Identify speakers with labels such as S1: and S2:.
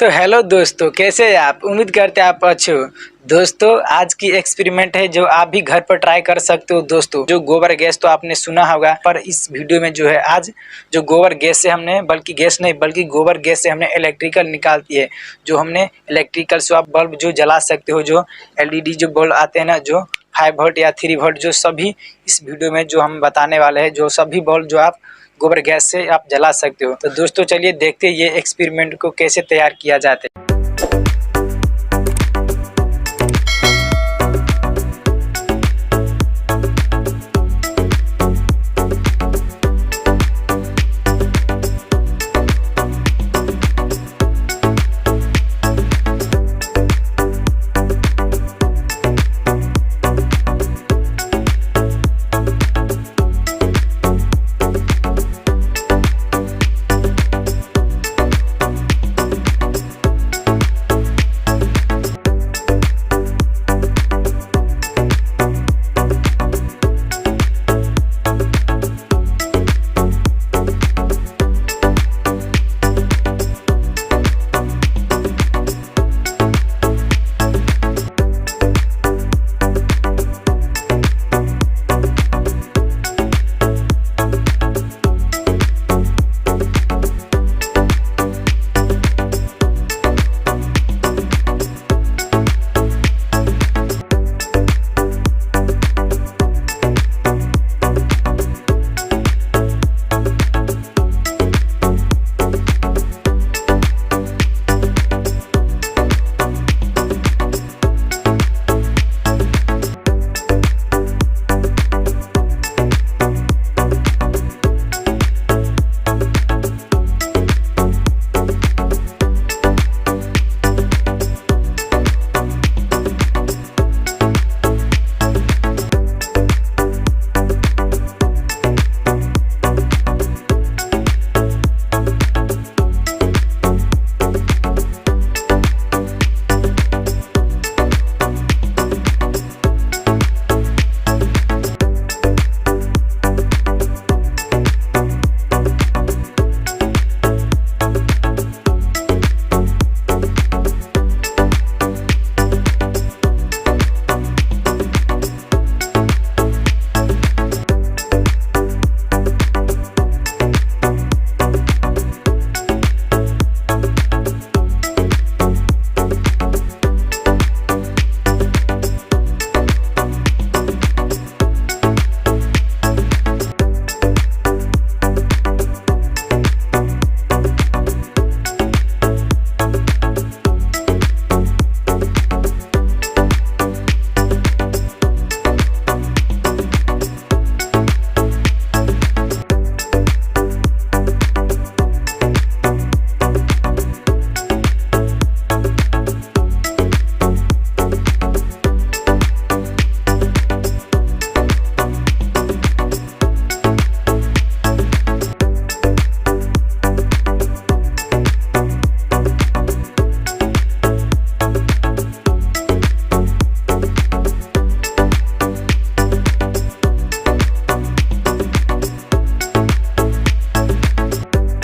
S1: तो हेलो दोस्तों, कैसे हैं आप? उम्मीद करते हैं आप अच्छे हो। दोस्तों, आज की एक्सपेरिमेंट है जो आप भी घर पर ट्राई कर सकते हो। दोस्तों, जो गोबर गैस तो आपने सुना होगा, पर इस वीडियो में जो है आज जो गोबर गैस से हमने बल्कि गोबर गैस से हमने इलेक्ट्रिकल निकालती है। जो हमने इलेक्ट्रिकल से आप बल्ब जो जला सकते हो, जो एलईडी जो बल्ब आते हैं ना, जो 5 वोल्ट या 3 वोल्ट, जो सभी इस वीडियो में जो हम बताने वाले हैं, जो सभी बल्ब जो आप गोबर गैस से आप जला सकते हो। तो दोस्तों चलिए देखते हैं ये एक्सपेरिमेंट को कैसे तैयार किया जाता है।